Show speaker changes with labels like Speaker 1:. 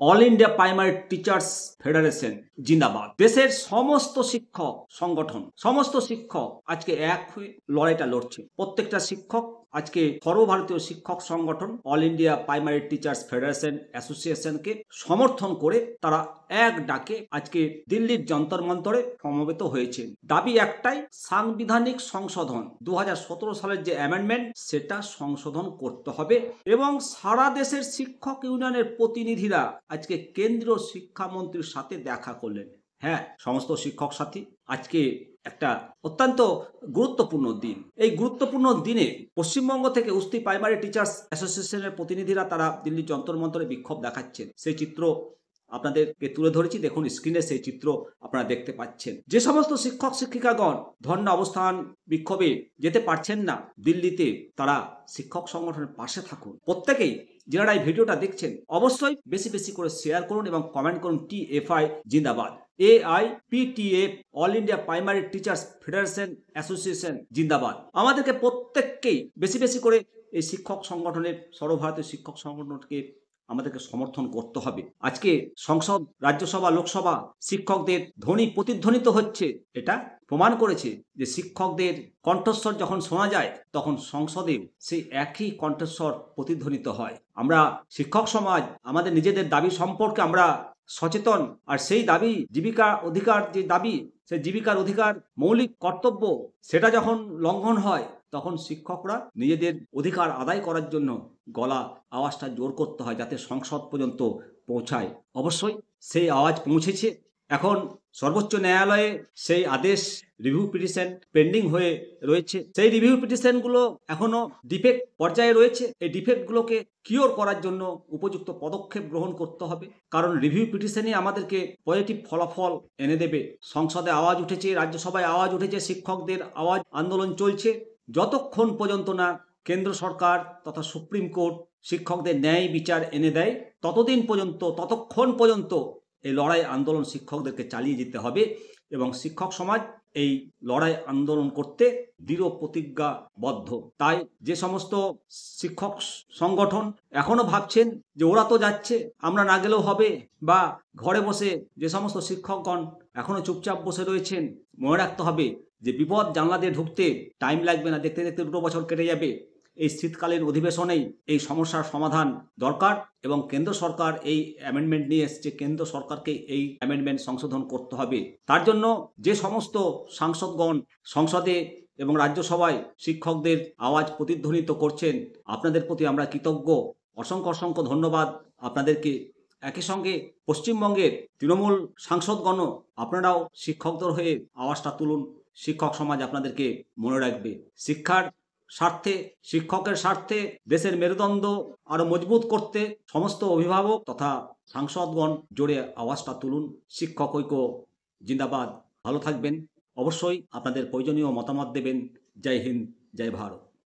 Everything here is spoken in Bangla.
Speaker 1: All India primary teachers federation জিন্দাবাদ। দেশের সমস্ত শিক্ষক সংগঠন, সমস্ত শিক্ষক আজকে এক হয়ে লড়াইটা লড়ছে। প্রত্যেকটা শিক্ষক আজকে সর্বভারতীয় শিক্ষক সংগঠন all India primary teachers federation অ্যাসোসিয়েশনকে সমর্থন করে তারা এক ডাকে আজকে দিল্লির যন্তর মন্তরে সমবেত হয়েছে। দাবি একটাই, সাংবিধানিক সংশোধন 2017 সালের যে অ্যামেন্ডমেন্ট সেটা সংশোধন করতে হবে এবং সারা দেশের শিক্ষক ইউনিয়নের প্রতিনিধিরা আজকে কেন্দ্রীয় শিক্ষামন্ত্রীর সাথে দেখা করলেন। হ্যাঁ, সমস্ত শিক্ষক সাথী, আজকে একটা অত্যন্ত গুরুত্বপূর্ণ দিন। এই গুরুত্বপূর্ণ দিনে পশ্চিমবঙ্গ থেকে উস্তি প্রাইমারি টিচার্স অ্যাসোসিয়েশনের প্রতিনিধিরা তারা দিল্লির যন্তর মন্তরে বিক্ষোভ দেখাচ্ছেন। সেই চিত্র আপনাদেরকে তুলে ধরেছি, দেখুন স্ক্রিনে সেই চিত্র আপনারা দেখতে পাচ্ছেন। যে সমস্ত শিক্ষক শিক্ষিকাগণ ধর্ণা অবস্থান বিক্ষোভে যেতে পারছেন না দিল্লিতে, তারা শিক্ষক সংগঠনের পাশে থাকুন। প্রত্যেকেই যারা এই ভিডিওটা দেখছেন অবশ্যই বেশি বেশি করে শেয়ার করুন এবং কমেন্ট করুন TFI জিন্দাবাদ, AIPTF all India primary teachers federation association জিন্দাবাদ। আমাদেরকে প্রত্যেককেই বেশি বেশি করে এই শিক্ষক সংগঠনের, সর্বভারতীয় শিক্ষক সংগঠনকে আমাদেরকে সমর্থন করতে হবে। আজকে সংসদ, রাজ্যসভা, লোকসভা শিক্ষকদের ধ্বনি প্রতিধ্বনিত হচ্ছে। এটা প্রমাণ করেছে যে শিক্ষকদের কণ্ঠস্বর যখন শোনা যায় তখন সংসদে সেই একই কণ্ঠস্বর প্রতিধ্বনিত হয়। আমরা শিক্ষক সমাজ আমাদের নিজেদের দাবি সম্পর্কে আমরা সচেতন, আর সেই দাবি জীবিকা অধিকার, যে দাবি সেই জীবিকার অধিকার মৌলিক কর্তব্য, সেটা যখন লঙ্ঘন হয় তখন শিক্ষকরা নিজেদের অধিকার আদায় করার জন্য গলা আওয়াজটা জোর করতে হয় যাতে সংসদ পর্যন্ত পৌঁছায়। অবশ্যই সেই আওয়াজ পৌঁছেছে। এখন সর্বোচ্চ ন্যায়ালয়ে সেই আদেশ রিভিউ পিটিশন পেন্ডিং হয়ে রয়েছে। সেই রিভিউ পিটিশনগুলো এখনো ডিফেক্ট পর্যায়ে রয়েছে। এই ডিফেক্টগুলোকে কিওর করার জন্য উপযুক্ত পদক্ষেপ গ্রহণ করতে হবে, কারণ রিভিউ পিটিশনই আমাদেরকে পজিটিভ ফলাফল এনে দেবে। সংসদে আওয়াজ উঠেছে, রাজ্যসভায় আওয়াজ উঠেছে, শিক্ষকদের আওয়াজ, আন্দোলন চলছে। যতক্ষণ পর্যন্ত না কেন্দ্র সরকার তথা সুপ্রিম কোর্ট শিক্ষকদের ন্যায় বিচার এনে দেয় ততক্ষণ পর্যন্ত এই লড়াই আন্দোলন শিক্ষকদেরকে চালিয়ে যেতে হবে এবং শিক্ষক সমাজ এই লড়াই আন্দোলন করতে দৃঢ় প্রতিজ্ঞাবদ্ধ। তাই যে সমস্ত শিক্ষক সংগঠন এখনো ভাবছেন যে ওরা তো যাচ্ছে, আমরা না গেলেও হবে, বা ঘরে বসে যে সমস্ত শিক্ষকগণ এখনো চুপচাপ বসে রয়েছেন, মনে রাখতে হবে যে বিপদ জানলা দিয়ে ঢুকতে টাইম লাগবে না, দেখতে দেখতে 2 বছর কেটে যাবে। এই শীতকালীন অধিবেশনেই এই সমস্যার সমাধান দরকার এবং কেন্দ্র সরকার এই অ্যামেন্ডমেন্ট নিয়ে এসছে। কেন্দ্র সরকারকে এই অ্যামেন্ডমেন্ট সংশোধন করতে হবে। তার জন্য যে সমস্ত সাংসদগণ সংসদে এবং রাজ্যসভায় শিক্ষকদের আওয়াজ প্রতিধ্বনিত করছেন, আপনাদের প্রতি আমরা কৃতজ্ঞ। অসংখ্য অসংখ্য ধন্যবাদ আপনাদেরকে। একই সঙ্গে পশ্চিমবঙ্গের তৃণমূল সাংসদগণ, আপনারাও শিক্ষকদের হয়ে আওয়াজটা তুলুন। শিক্ষক সমাজ আপনাদেরকে মনে রাখবে। শিক্ষার স্বার্থে, শিক্ষকের স্বার্থে, দেশের মেরুদণ্ড আরো মজবুত করতে সমস্ত অভিভাবক তথা সাংসদগণ জোরে আওয়াজটা তুলুন। শিক্ষক ঐক্য জিন্দাবাদ। ভালো থাকবেন। অবশ্যই আপনাদের প্রয়োজনীয় মতামত দেবেন। জয় হিন্দ, জয় ভারত।